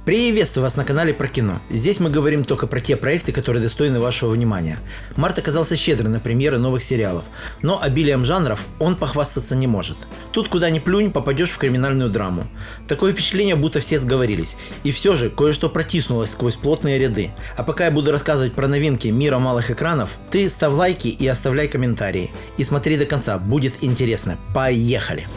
Приветствую вас на канале про кино. Здесь мы говорим только про те проекты, которые достойны вашего внимания. Март оказался щедрый на премьеры новых сериалов, но обилием жанров он похвастаться не может. Тут куда ни плюнь, попадешь в криминальную драму. Такое впечатление, будто все сговорились. И все же кое-что протиснулось сквозь плотные ряды. А пока я буду рассказывать про новинки мира малых экранов, ты ставь лайки и оставляй комментарии. И смотри до конца, будет интересно. Поехали!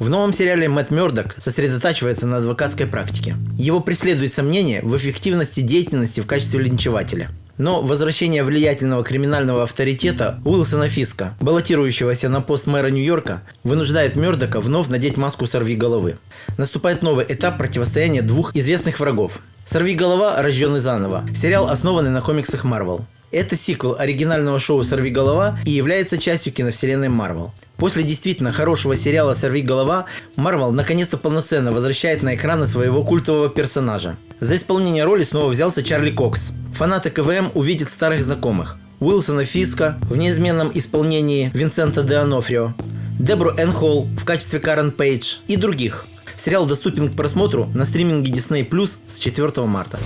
В новом сериале Мэтт Мёрдок сосредотачивается на адвокатской практике. Его преследует сомнение в эффективности деятельности в качестве линчевателя. Но возвращение влиятельного криминального авторитета Уилсона Фиска, баллотирующегося на пост мэра Нью-Йорка, вынуждает Мёрдока вновь надеть маску сорвиголовы. Наступает новый этап противостояния двух известных врагов. «Сорвиголова. Рожденный заново» – сериал, основанный на комиксах Marvel. Это сиквел оригинального шоу «Сорвиголова» и является частью киновселенной Marvel. После действительно хорошего сериала «Сорвиголова» Marvel наконец-то полноценно возвращает на экраны своего культового персонажа. За исполнение роли снова взялся Чарли Кокс. Фанаты КВМ увидят старых знакомых: Уилсона Фиска в неизменном исполнении Винсента Д. Онофрио, Дебру Энн Холл в качестве Карен Пейдж и других. Сериал доступен к просмотру на стриминге Disney+ с 4 марта.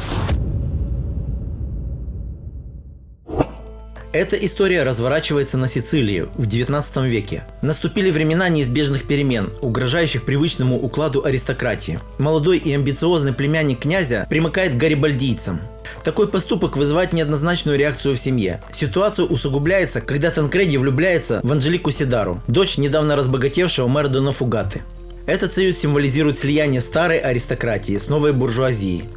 Эта история разворачивается на Сицилии в 19 веке. Наступили времена неизбежных перемен, угрожающих привычному укладу аристократии. Молодой и амбициозный племянник князя примыкает к гарибальдийцам. Такой поступок вызывает неоднозначную реакцию в семье. Ситуация усугубляется, когда Танкреди влюбляется в Анжелику Сидару, дочь недавно разбогатевшего мэра Дона Фугаты. Этот союз символизирует слияние старой аристократии с новой буржуазией.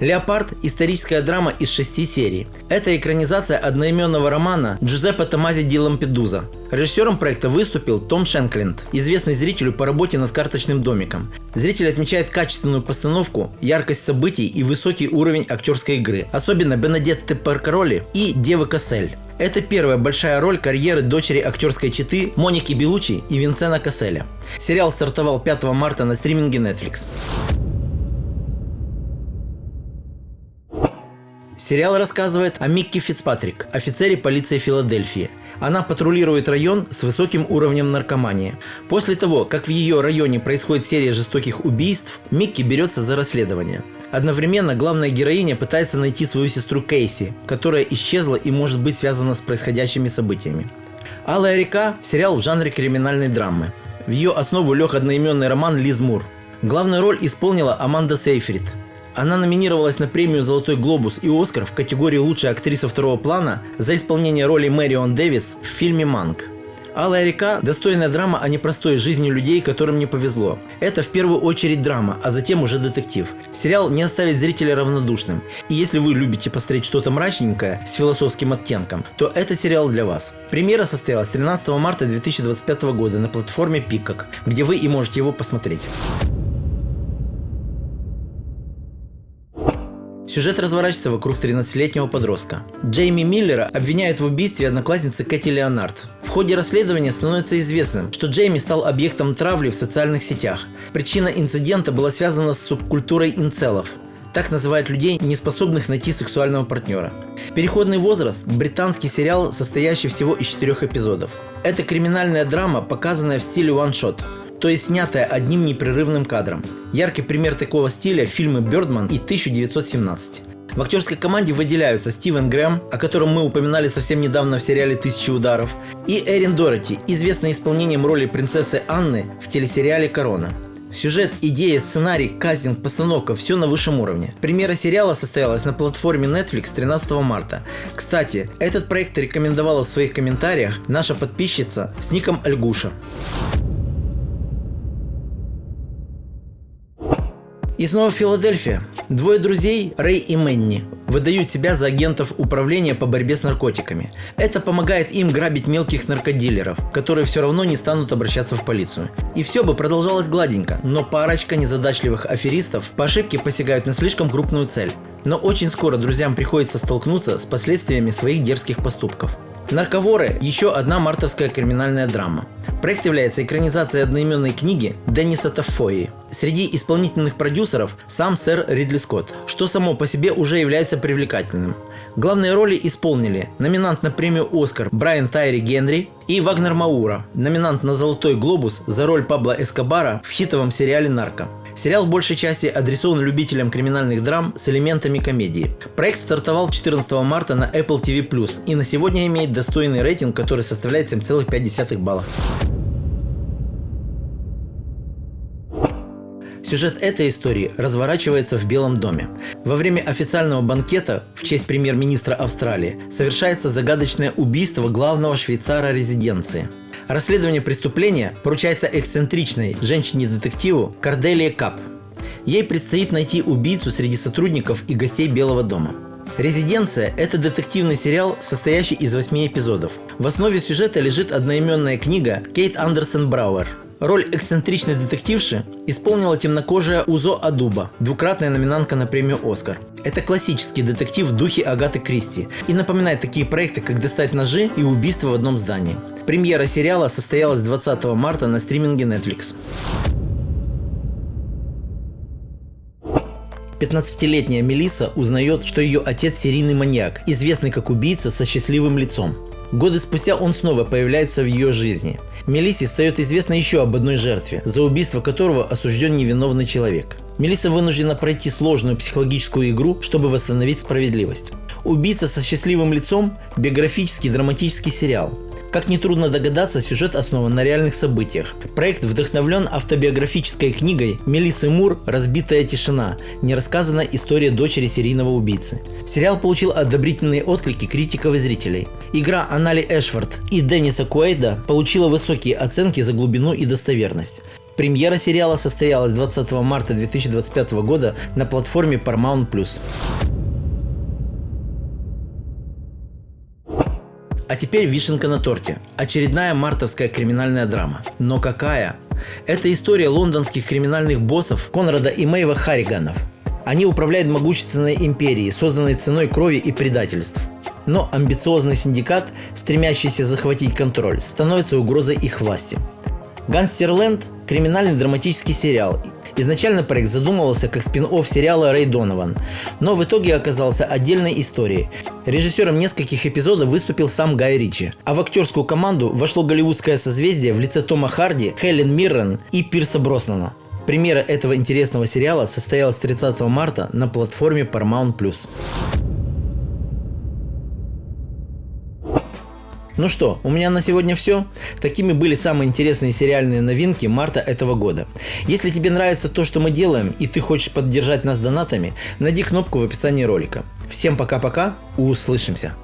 «Леопард» – историческая драма из 6 серий. Это экранизация одноименного романа Джузеппе Томази ди Лампедуза. Режиссером проекта выступил Том Шенкленд, известный зрителю по работе над «Карточным домиком». Зритель отмечает качественную постановку, яркость событий и высокий уровень актерской игры, особенно Бенедетты Перкароли и Девы Кассель. Это первая большая роль карьеры дочери актерской четы Моники Беллуччи и Винсента Касселя. Сериал стартовал 5 марта на стриминге Netflix. Сериал рассказывает о Микки Фицпатрик, офицере полиции Филадельфии. Она патрулирует район с высоким уровнем наркомании. После того, как в ее районе происходит серия жестоких убийств, Микки берется за расследование. Одновременно главная героиня пытается найти свою сестру Кейси, которая исчезла и может быть связана с происходящими событиями. «Алая река» – сериал в жанре криминальной драмы. В ее основу лег одноименный роман Лиз Мур. Главную роль исполнила Аманда Сейфрид. Она номинировалась на премию «Золотой глобус» и «Оскар» в категории «Лучшая актриса второго плана» за исполнение роли Мэрион Дэвис в фильме «Манк». «Алая река» – достойная драма о непростой жизни людей, которым не повезло. Это в первую очередь драма, а затем уже детектив. Сериал не оставит зрителя равнодушным. И если вы любите посмотреть что-то мрачненькое с философским оттенком, то это сериал для вас. Премьера состоялась 13 марта 2025 года на платформе Peacock, где вы и можете его посмотреть. Сюжет разворачивается вокруг 13-летнего подростка. Джейми Миллера обвиняют в убийстве одноклассницы Кэти Леонард. В ходе расследования становится известным, что Джейми стал объектом травли в социальных сетях. Причина инцидента была связана с субкультурой инцелов. Так называют людей, не способных найти сексуального партнера. «Переходный возраст» – британский сериал, состоящий всего из 4 эпизодов. Это криминальная драма, показанная в стиле one-shot, то есть снятая одним непрерывным кадром. Яркий пример такого стиля – фильмы «Бёрдман» и «1917». В актерской команде выделяются Стивен Грэм, о котором мы упоминали совсем недавно в сериале «1000 ударов», и Эрин Доротти, известная исполнением роли принцессы Анны в телесериале «Корона». Сюжет, идея, сценарий, кастинг, постановка – все на высшем уровне. Премьера сериала состоялась на платформе Netflix 13 марта. Кстати, этот проект рекомендовала в своих комментариях наша подписчица с ником Альгуша. И снова Филадельфия. Двое друзей, Рэй и Мэнни, выдают себя за агентов управления по борьбе с наркотиками. Это помогает им грабить мелких наркодилеров, которые все равно не станут обращаться в полицию. И все бы продолжалось гладенько, но парочка незадачливых аферистов по ошибке посягают на слишком крупную цель. Но очень скоро друзьям приходится столкнуться с последствиями своих дерзких поступков. «Нарковоры» – еще одна мартовская криминальная драма. Проект является экранизацией одноименной книги Денниса Таффои. Среди исполнительных продюсеров сам сэр Ридли Скотт, что само по себе уже является привлекательным. Главные роли исполнили номинант на премию «Оскар» Брайан Тайри Генри И Вагнер Маура, номинант на «Золотой глобус» за роль Пабло Эскобара в хитовом сериале «Нарко». Сериал в большей части адресован любителям криминальных драм с элементами комедии. Проект стартовал 14 марта на Apple TV+, и на сегодня имеет достойный рейтинг, который составляет 7,5 балла. Сюжет этой истории разворачивается в Белом доме. Во время официального банкета в честь премьер-министра Австралии совершается загадочное убийство главного швейцара резиденции. Расследование преступления поручается эксцентричной женщине-детективу Корделии Кап. Ей предстоит найти убийцу среди сотрудников и гостей Белого дома. «Резиденция» – это детективный сериал, состоящий из 8 эпизодов. В основе сюжета лежит одноименная книга Кейт Андерсон Брауэр. Роль эксцентричной детективши исполнила темнокожая Узо Адуба, двукратная номинантка на премию «Оскар». Это классический детектив в духе Агаты Кристи и напоминает такие проекты, как «Достать ножи» и «Убийство в одном здании». Премьера сериала состоялась 20 марта на стриминге Netflix. 15-летняя Мелисса узнает, что ее отец серийный маньяк, известный как убийца со счастливым лицом. Годы спустя он снова появляется в ее жизни. Мелиссе стает известно еще об одной жертве, за убийство которого осужден невиновный человек. Мелисса вынуждена пройти сложную психологическую игру, чтобы восстановить справедливость. «Убийца со счастливым лицом» – биографический драматический сериал. Как нетрудно догадаться, сюжет основан на реальных событиях. Проект вдохновлен автобиографической книгой Мелиссы Мур «Разбитая тишина. Нерассказанная история дочери серийного убийцы». Сериал получил одобрительные отклики критиков и зрителей. Игра Анали Эшфорд и Денниса Куэйда получила высокие оценки за глубину и достоверность. Премьера сериала состоялась 20 марта 2025 года на платформе Paramount+. А теперь вишенка на торте. Очередная мартовская криминальная драма. Но какая? Это история лондонских криминальных боссов Конрада и Мэйва Харриганов. Они управляют могущественной империей, созданной ценой крови и предательств. Но амбициозный синдикат, стремящийся захватить контроль, становится угрозой их власти. «Гангстерленд» – криминальный драматический сериал. Изначально проект задумывался как спин-офф сериала «Рэй Донован», но в итоге оказался отдельной историей. Режиссером нескольких эпизодов выступил сам Гай Ричи, а в актерскую команду вошло голливудское созвездие в лице Тома Харди, Хелен Миррен и Пирса Броснана. Премьера этого интересного сериала состоялась 30 марта на платформе Paramount+. Ну что, у меня на сегодня все. Такими были самые интересные сериальные новинки марта этого года. Если тебе нравится то, что мы делаем, и ты хочешь поддержать нас донатами, найди кнопку в описании ролика. Всем пока-пока, услышимся!